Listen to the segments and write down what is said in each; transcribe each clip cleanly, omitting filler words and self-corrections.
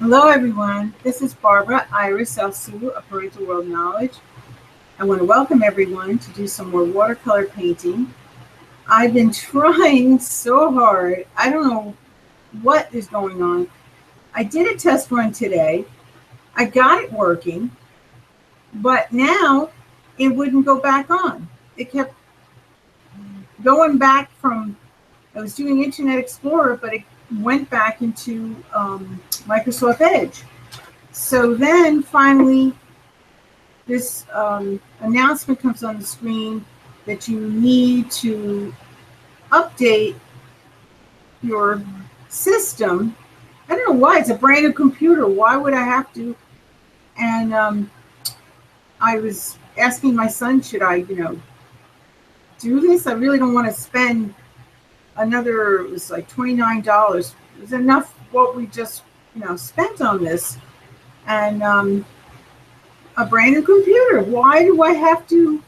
Hello, everyone. This is Barbara Iris Alsu of Parental World Knowledge. I want to welcome everyone to do some more watercolor painting. I've been trying so hard. I don't know what is going on. I did a test run today. I got it working, but now it wouldn't go back on. It kept going back from, I was doing Internet Explorer, but it went back into Microsoft Edge. So then finally, this announcement comes on the screen that you need to update your system. I don't know why. It's a brand new computer. Why would I have to? And I was asking my son, should I, do this? I really don't want to spend another, it was like $29. It was enough what we just, spent on this. And a brand new computer. Why do I have to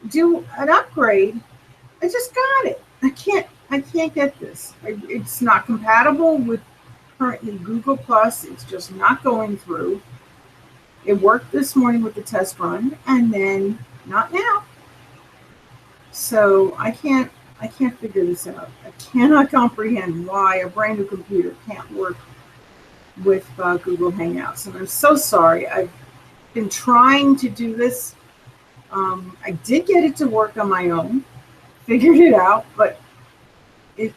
do an upgrade? I just got it. I can't get this. It's not compatible with currently Google Plus. It's just not going through. It worked this morning with the test run, and then not now. So I can't figure this out. I cannot comprehend why a brand new computer can't work with Google Hangouts. And I'm so sorry. I've been trying to do this. I did get it to work on my own, figured it out, but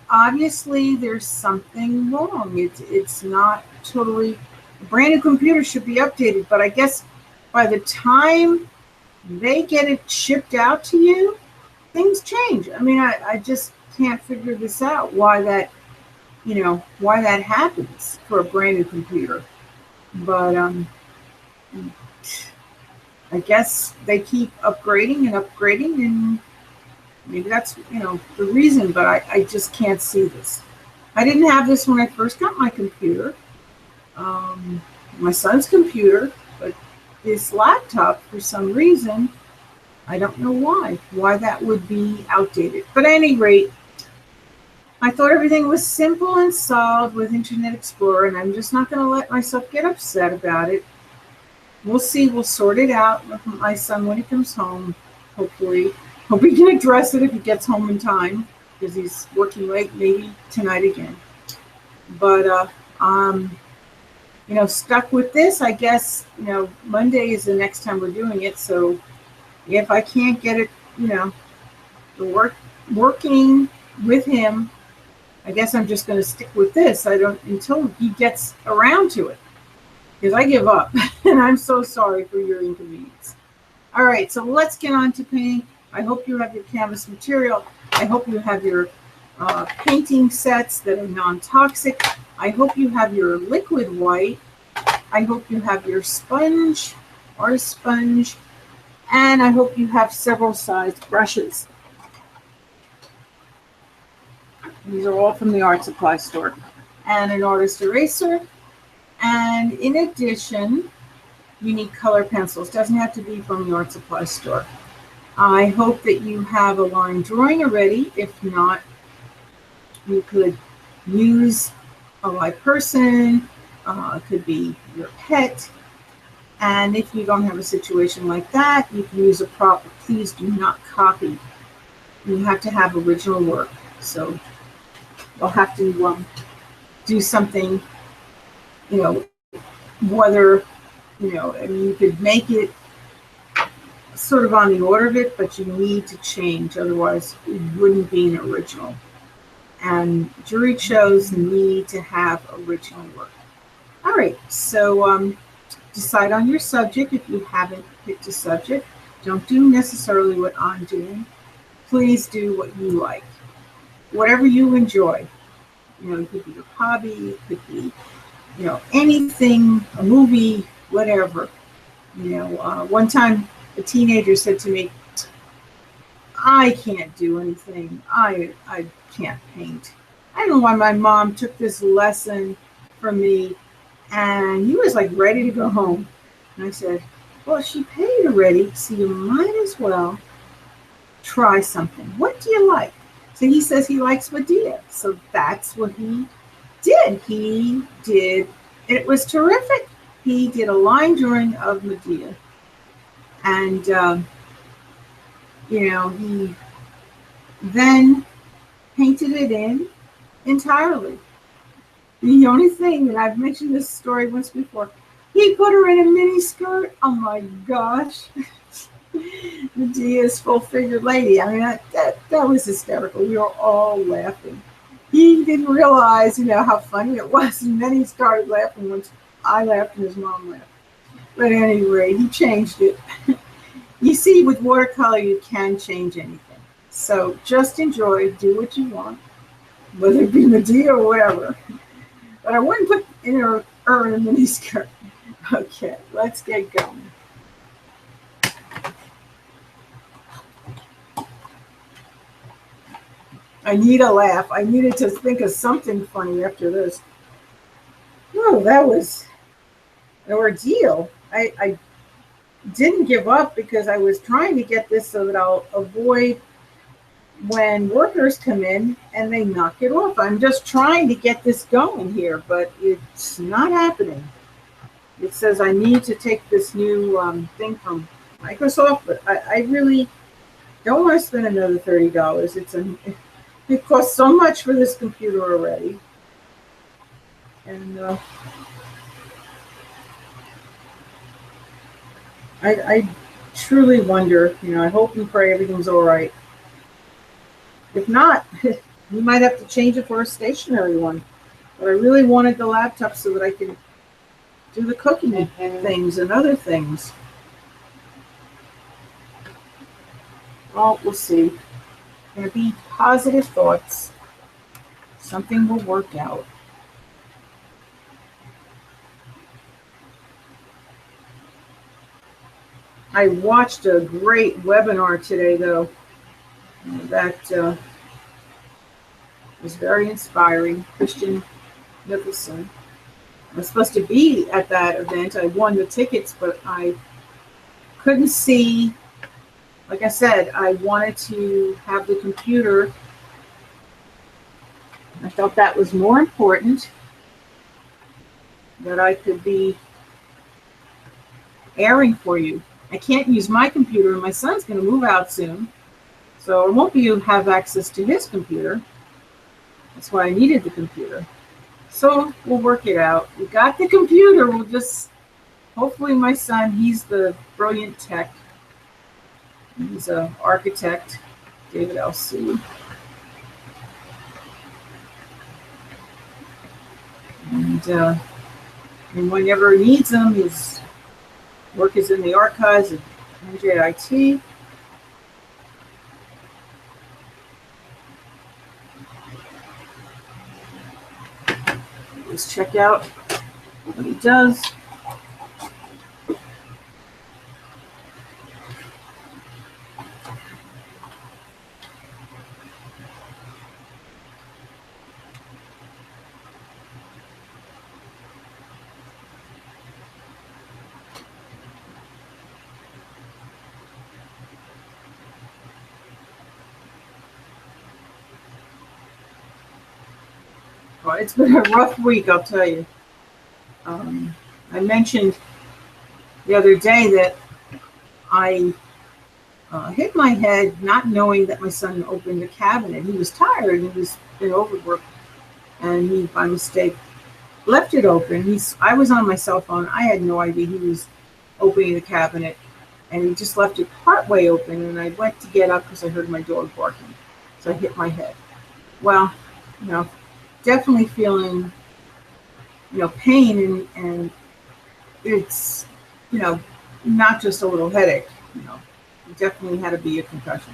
obviously there's something wrong. It's not totally, a brand new computer should be updated, but I guess by the time they get it shipped out to you, things change. I mean, I just can't figure this out, why that happens for a brand new computer. But I guess they keep upgrading and upgrading, and maybe that's, the reason, but I just can't see this. I didn't have this when I first got my computer, my son's computer, but this laptop, for some reason, I don't know why that would be outdated. But at any rate, I thought everything was simple and solved with Internet Explorer, and I'm just not going to let myself get upset about it. We'll see. We'll sort it out with my son when he comes home, hopefully. Hope he can address it if he gets home in time, because he's working late, maybe tonight again. But, stuck with this. I guess, Monday is the next time we're doing it. So if I can't get it, working with him, I guess I'm just going to stick with this. Until he gets around to it, because I give up, and I'm so sorry for your inconvenience. All right, so let's get on to painting. I hope you have your canvas material. I hope you have your painting sets that are non-toxic. I hope you have your liquid white. I hope you have your sponge, and I hope you have several sized brushes. These are all from the art supply store. And an artist eraser. And in addition, you need color pencils. Doesn't have to be from the art supply store. I hope that you have a line drawing already. If not, you could use a live person. It could be your pet. And if you don't have a situation like that, you can use a prop. Please do not copy. You have to have original work. So you'll have to do something, whether, you could make it sort of on the order of it, but you need to change. Otherwise, it wouldn't be an original. And jury shows need to have original work. All right, so decide on your subject. If you haven't picked a subject, don't do necessarily what I'm doing. Please do what you like. Whatever you enjoy. It could be your hobby, it could be, anything, a movie, whatever. One time a teenager said to me, I can't do anything. I can't paint. I don't know why my mom took this lesson from me, and he was like ready to go home. And I said, well, she paid already, so you might as well try something. What do you like? So he says he likes Medea. So that's what he did. He did It was terrific. He did a line drawing of Medea, and he then painted it in entirely. The only thing, and I've mentioned this story once before, he put her in a mini skirt. Oh my gosh. Medea's full-figured lady. I mean, that was hysterical. We were all laughing. He didn't realize, how funny it was, and then he started laughing once I laughed and his mom laughed. But anyway, he changed it. You see, with watercolor, you can change anything. So just enjoy, do what you want, whether it be Medea or whatever. But I wouldn't put her in a mini skirt. Okay, let's get going. I need a laugh. I needed to think of something funny after this. Oh, that was an ordeal. I didn't give up because I was trying to get this so that I'll avoid when workers come in and they knock it off. I'm just trying to get this going here, but it's not happening. It says I need to take this new thing from Microsoft, but I really don't want to spend another $30. It costs so much for this computer already. And I truly wonder, I hope and pray everything's all right. If not, we might have to change it for a stationary one. But I really wanted the laptop so that I can do the cooking things and other things. Well, we'll see. Going to be positive thoughts. Something will work out. I watched a great webinar today, though, that was very inspiring. Christian Nicholson. I was supposed to be at that event. I won the tickets, but I couldn't see. Like I said, I wanted to have the computer. I felt that was more important, that I could be airing for you. I can't use my computer. My son's going to move out soon, so I won't be able to have access to his computer. That's why I needed the computer. So we'll work it out. We got the computer. We'll just, hopefully my son, he's the brilliant tech. He's an architect, David L.C. And whenever he needs them, his work is in the archives at NJIT. Let's check out what he does. Well, it's been a rough week, I'll tell you. I mentioned the other day that I hit my head not knowing that my son opened the cabinet. He was tired. He was been overworked, and he, by mistake, left it open. I was on my cell phone. I had no idea he was opening the cabinet, and he just left it partway open, and I went to get up because I heard my dog barking. So I hit my head. Well, definitely feeling, pain, and it's, not just a little headache, it definitely had to be a concussion.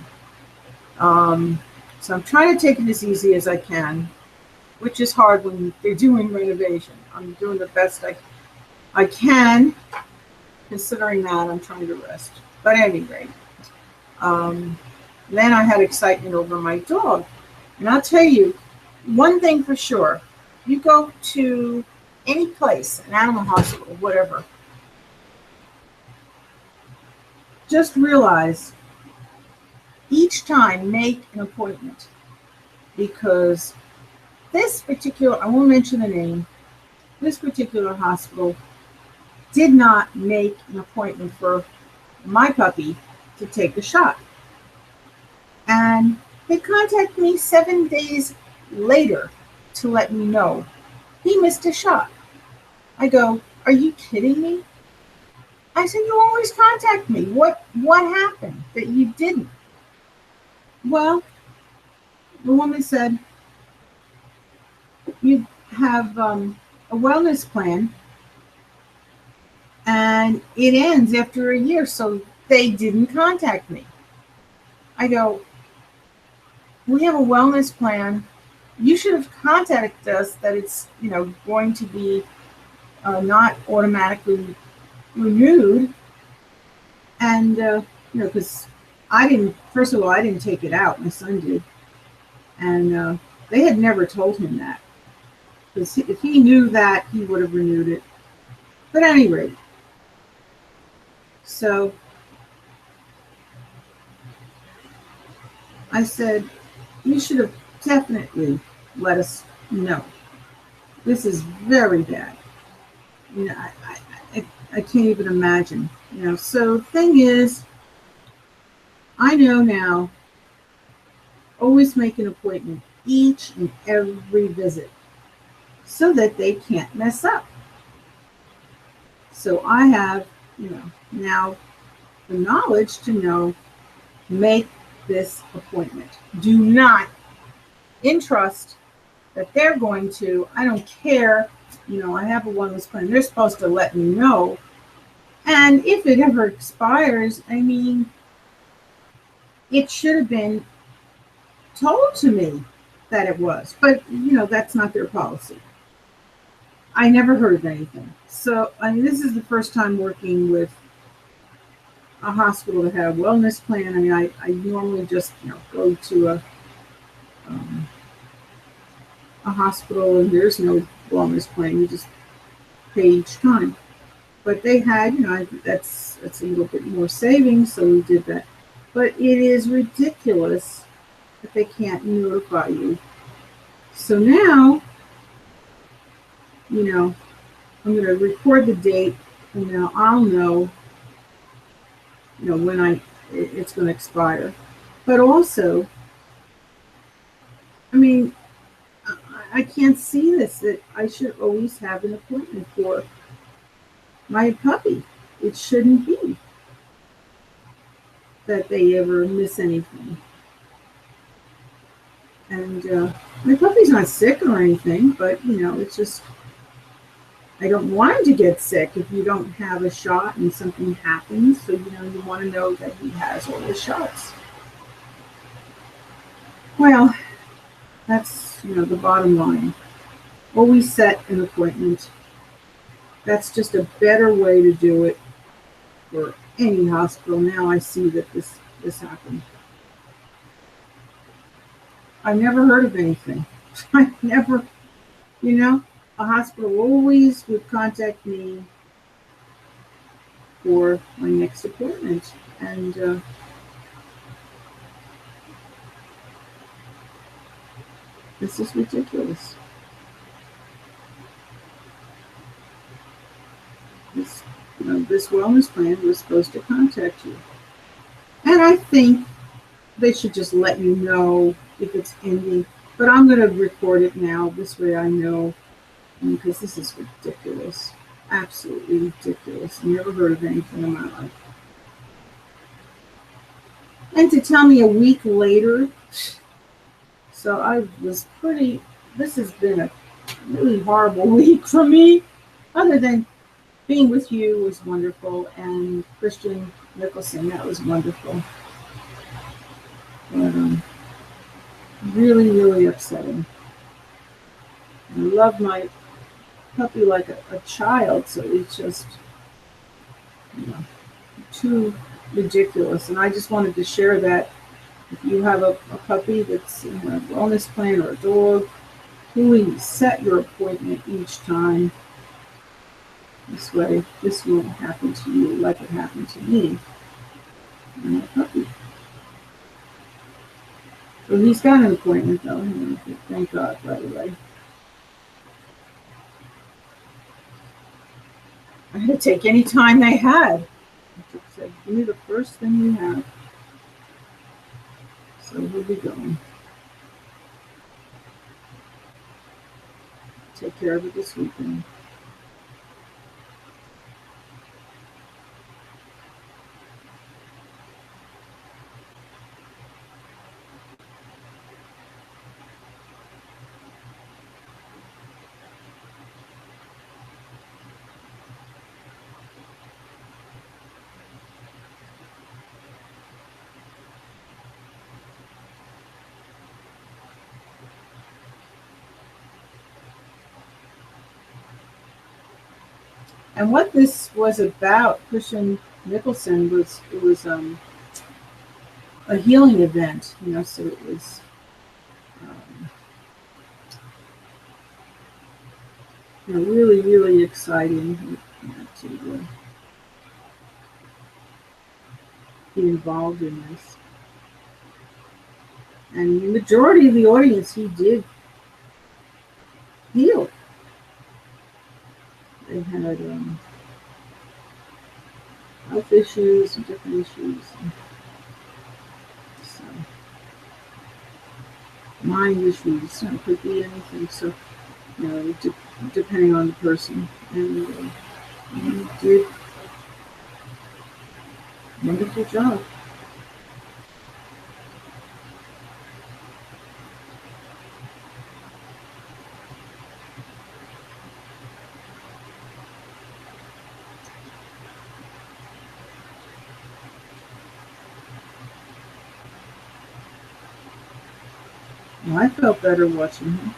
So I'm trying to take it as easy as I can, which is hard when they're doing renovation. I'm doing the best I can, considering that I'm trying to rest. But at any rate, then I had excitement over my dog. And I'll tell you, one thing for sure, you go to any place, an animal hospital, whatever, just realize each time make an appointment, because this particular, I won't mention the name, this particular hospital did not make an appointment for my puppy to take a shot. And they contacted me 7 days later to let me know he missed a shot. I go, are you kidding me? I said, you always contact me. What happened that you didn't? Well, the woman said, you have a wellness plan and it ends after a year, so they didn't contact me. I go, we have a wellness plan. You should have contacted us that it's, going to be not automatically renewed. And, because first of all, I didn't take it out. My son did. And they had never told him that. Because if he knew that, he would have renewed it. But at any rate, so I said, you should have definitely let us know. This is very bad. I can't even imagine. So the thing is, I know now, always make an appointment each and every visit so that they can't mess up. So I have, now the knowledge to know, make this appointment. Do not entrust that they're going to, I don't care, I have a wellness plan. They're supposed to let me know. And if it ever expires, it should have been told to me that it was. But, that's not their policy. I never heard of anything. So, this is the first time working with a hospital that had a wellness plan. I normally just, go to a hospital and there's no wellness plan. You just pay each time. But they had, that's a little bit more savings, so we did that. But it is ridiculous that they can't notify you. So now, I'm going to record the date, and now I'll know, when it's going to expire. But also, I can't see this, that I should always have an appointment for my puppy. It shouldn't be that they ever miss anything. And my puppy's not sick or anything, but, it's just, I don't want him to get sick if you don't have a shot and something happens. So, you want to know that he has all the shots. Well, that's, the bottom line. Always set an appointment. That's just a better way to do it for any hospital. Now I see that this happened. I've never heard of anything. I never, a hospital always would contact me for my next appointment. And this is ridiculous. This wellness plan was supposed to contact you. And I think they should just let you know if it's ending. But I'm going to record it now. This way I know, because this is ridiculous. Absolutely ridiculous. Never heard of anything in my life. And to tell me a week later, so I was this has been a really horrible week for me, other than being with you was wonderful, and Christian Nicholson, that was wonderful. But really, really upsetting. I love my puppy like a child, so it's just, too ridiculous. And I just wanted to share that if you have a puppy that's in a wellness plan or a dog, please set your appointment each time. This way, this won't happen to you like it happened to me and my puppy. So he's got an appointment, though. Thank God, by the way. I had to take any time they had. I said, give me the first thing you have. So we'll be going. Take care of it this weekend. And what this was about, Christian Nicholson, was a healing event, so it was um, really, really exciting to be involved in this. And the majority of the audience he did heal. They had health issues and different issues. And so, mind issues, it could be anything. So, depending on the person. And he did a wonderful job. Well, I felt better watching him.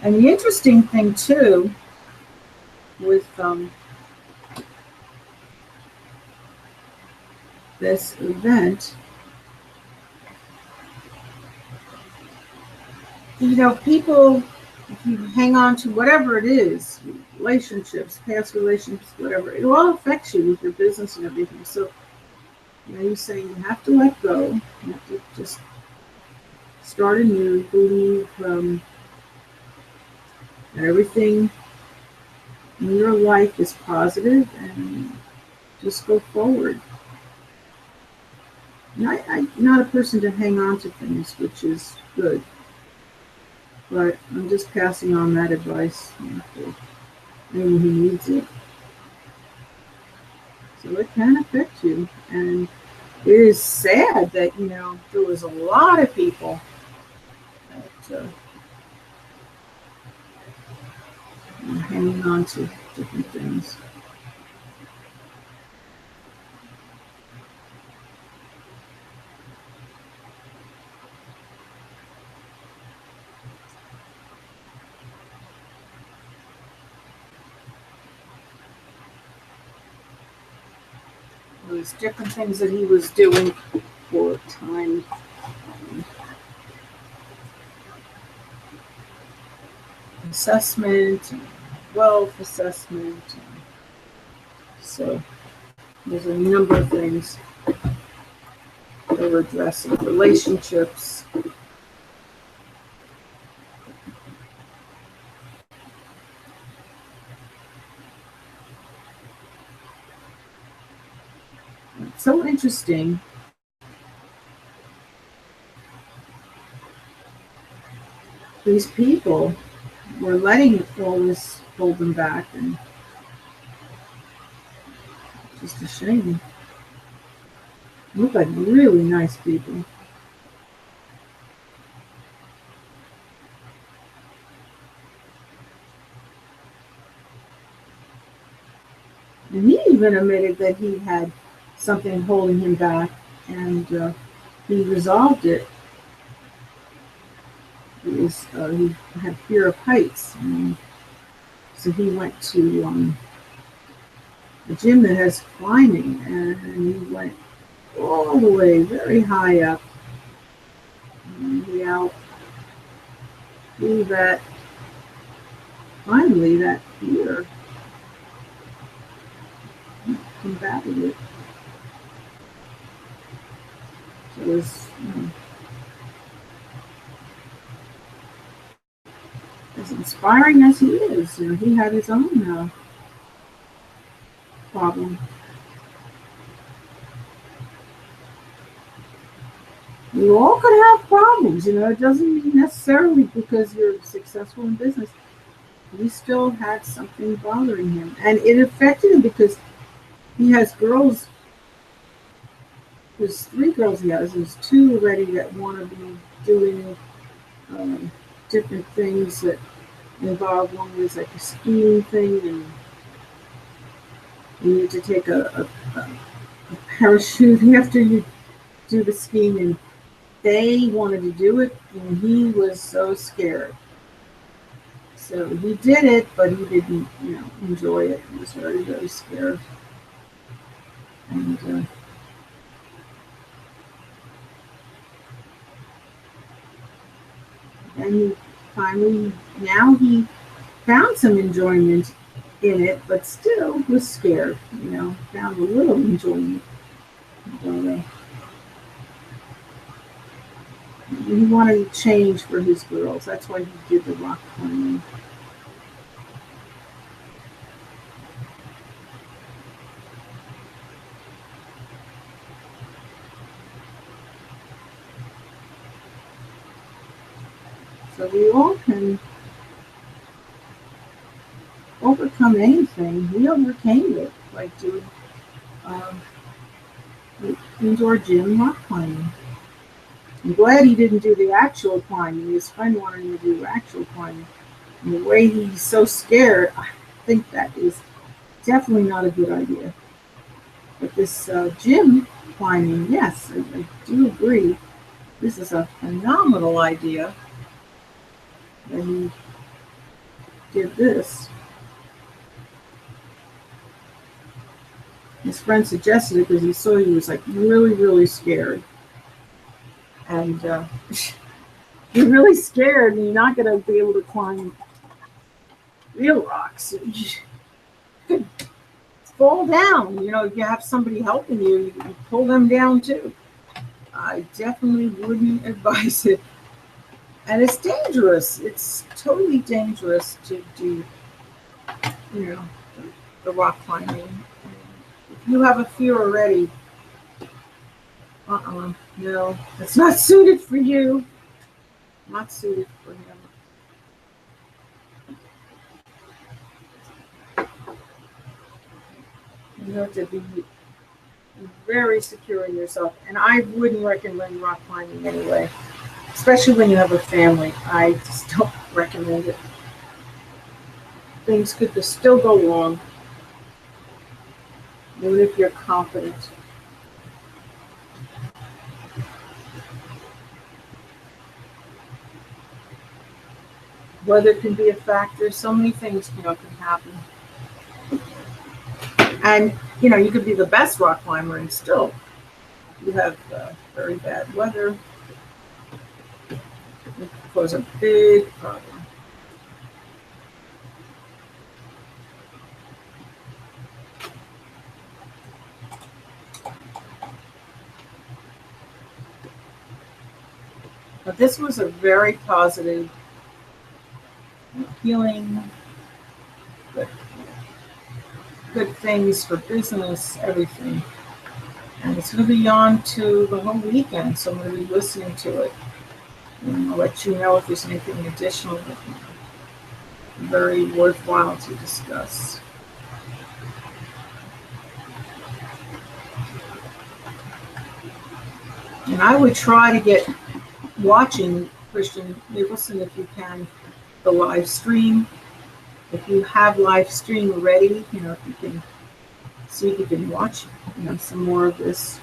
And the interesting thing too, with this event, people, if you hang on to whatever it is, relationships, past relationships, whatever, it all affects you with your business and everything. So, you're saying you have to let go. You have to just start anew, believe that everything in your life is positive, and just go forward. I'm not a person to hang on to things, which is good. But I'm just passing on that advice to anyone who needs it. So it can affect you. And it is sad that, there was a lot of people that hanging on to different things. There's different things that he was doing for time assessment, and wealth assessment. So there's a number of things that we're addressing. Relationships. It's so interesting. These people were letting all this hold them back, and just a shame. Look like really nice people. And he even admitted that he had something holding him back, and he resolved it. He had fear of heights, and so he went to a gym that has climbing, and he went all the way very high up. And he out through that finally that fear combated it. So it was, as inspiring as he is, he had his own problem. You all could have problems, it doesn't mean necessarily because you're successful in business. He still had something bothering him. And it affected him because he has girls. There's 3 girls he has. There's 2 already that want to be doing different things that involve. One was like a skiing thing, and you need to take a parachute after you do the skiing, and they wanted to do it, and he was so scared. So he did it, but he didn't, enjoy it. He was very, very scared. And he finally, now he found some enjoyment in it, but still was scared, found a little enjoyment. But, he wanted to change for his girls. That's why he did the rock climbing. So we all can overcome anything. He overcame it by doing indoor gym rock climbing. I'm glad he didn't do the actual climbing. His friend wanted him to do actual climbing. And the way he's so scared, I think that is definitely not a good idea. But this gym climbing, yes, I do agree. This is a phenomenal idea that he did this. His friend suggested it because he saw he was like really, really scared. And you're really scared and you're not going to be able to climb real rocks. You could fall down. If you have somebody helping you, you can pull them down too. I definitely wouldn't advise it. And it's dangerous. It's totally dangerous to do, the rock climbing. If you have a fear already, no, it's not suited for you. Not suited for him. You have to be very secure in yourself. And I wouldn't recommend rock climbing anyway, especially when you have a family. I just don't recommend it. Things could still go wrong, even if you're confident. Weather can be a factor. So many things, can happen. And, you could be the best rock climber and still you have very bad weather. It could cause a big problem. But this was a very positive, healing, good things for business, everything. And it's going to be on to the whole weekend, so I'm going to be listening to it. And I'll let you know if there's anything additional that very worthwhile to discuss. And I would try to get watching Christian Nicholson if you can, the live stream. If you have live stream already, if you can see if you can watch, some more of this.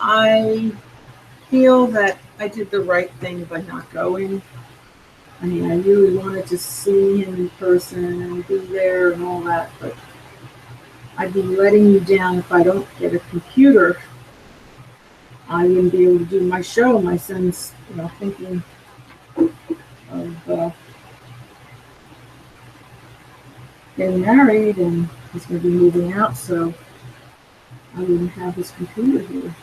I feel that I did the right thing by not going. I mean, I really wanted to see him in person and be there and all that, but I'd be letting you down if I don't get a computer. I wouldn't be able to do my show. My son's, thinking of getting married, and he's going to be moving out, so I wouldn't have his computer here.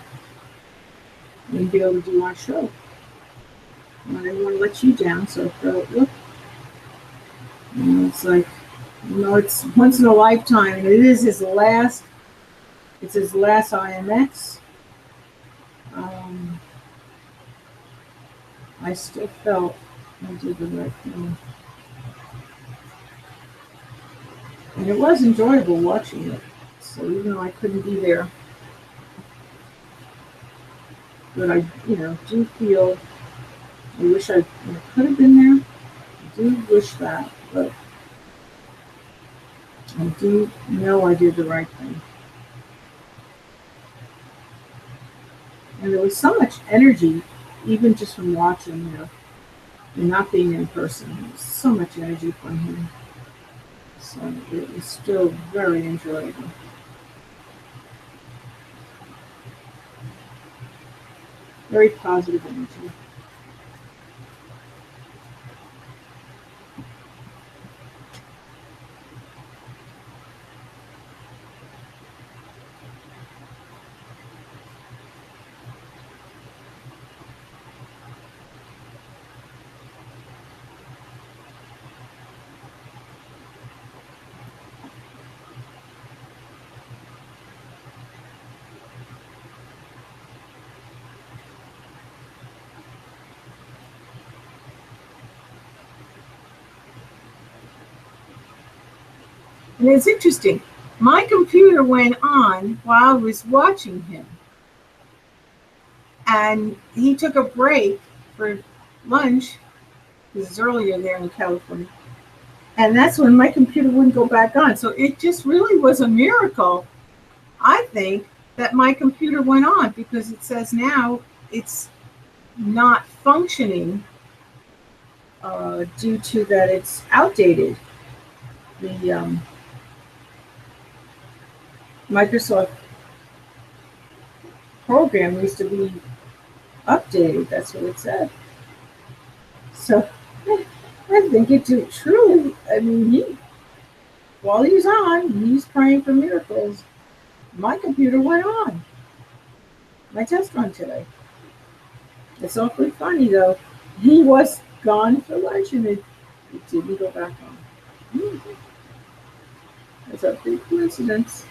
I wouldn't be able to do my show. And I didn't want to let you down, so I thought, look, it's like, it's once in a lifetime, and it is his last. It's his last IMX. I still felt I did the right thing. And it was enjoyable watching it. So even though I couldn't be there, but I, do feel, I wish I could have been there. I do wish that, but I do know I did the right thing. And there was so much energy, even just from watching, and not being in person. There was so much energy from him. So it was still very enjoyable. Very positive energy. And it's interesting. My computer went on while I was watching him. And he took a break for lunch. This is earlier there in California. And that's when my computer wouldn't go back on. So it just really was a miracle, I think, that my computer went on, because it says now it's not functioning due to that it's outdated. The Microsoft program needs to be updated. That's what it said. So I think it did truly. I mean, while he was on, he's praying for miracles. My computer went on. My test run today. It's awfully funny though. He was gone for lunch and it didn't go back on. Mm-hmm. It's a big coincidence.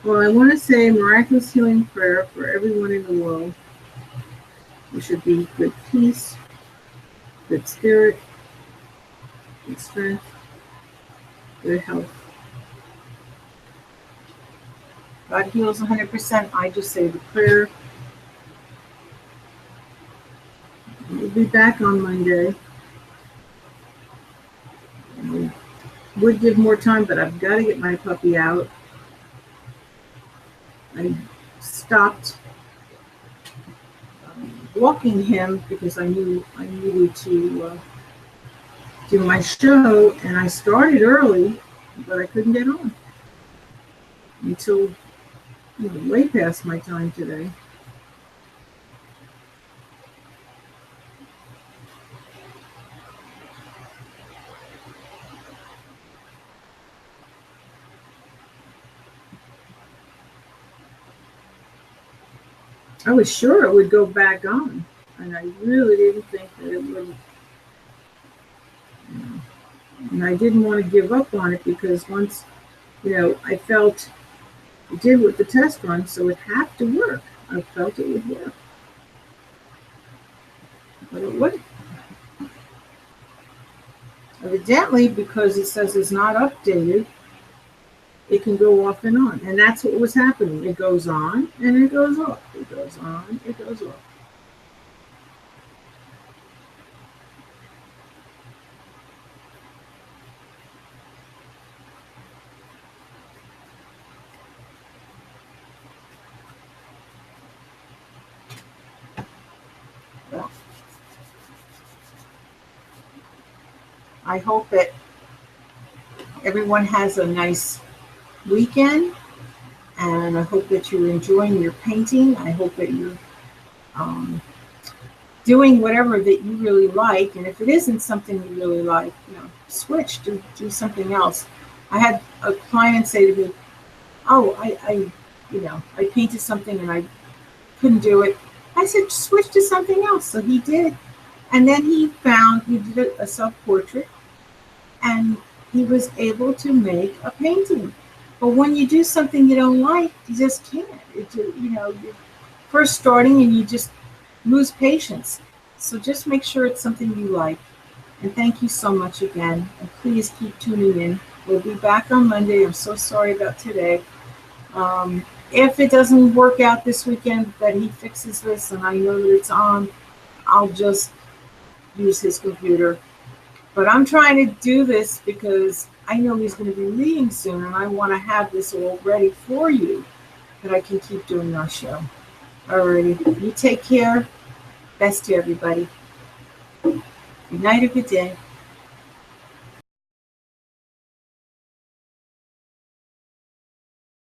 Well, I want to say a miraculous healing prayer for everyone in the world. There should be good peace, good spirit, good strength, good health. God heals 100%. I just say the prayer. We'll be back on Monday. I would give more time, but I've got to get my puppy out. I stopped walking him because I knew I needed to do my show, and I started early, but I couldn't get on until way past my time today. I was sure it would go back on, and I really didn't think that it would. And I didn't want to give up on it because once, I felt it did with the test run, so it had to work. I felt it would work, but it wouldn't. Evidently, because it says it's not updated, it can go off and on. And that's what was happening. It goes on and it goes off. It goes on, it goes off. Well, I hope that everyone has a nice weekend, and I hope that you're enjoying your painting. I hope that you're doing whatever that you really like, and if it isn't something you really like, switch, do something else. I had a client say to me, "Oh, I painted something and I couldn't do it." I said, "Switch to something else." So he did, and then he did a self-portrait, and he was able to make a painting. But when you do something you don't like, you just can't. You're first starting and you just lose patience. So just make sure it's something you like. And thank you so much again. And please keep tuning in. We'll be back on Monday. I'm so sorry about today. If it doesn't work out this weekend that he fixes this and I know that it's on, I'll just use his computer. But I'm trying to do this because I know he's going to be leaving soon, and I want to have this all ready for you that I can keep doing our show. Alrighty, you take care. Best to everybody. Good night or good day.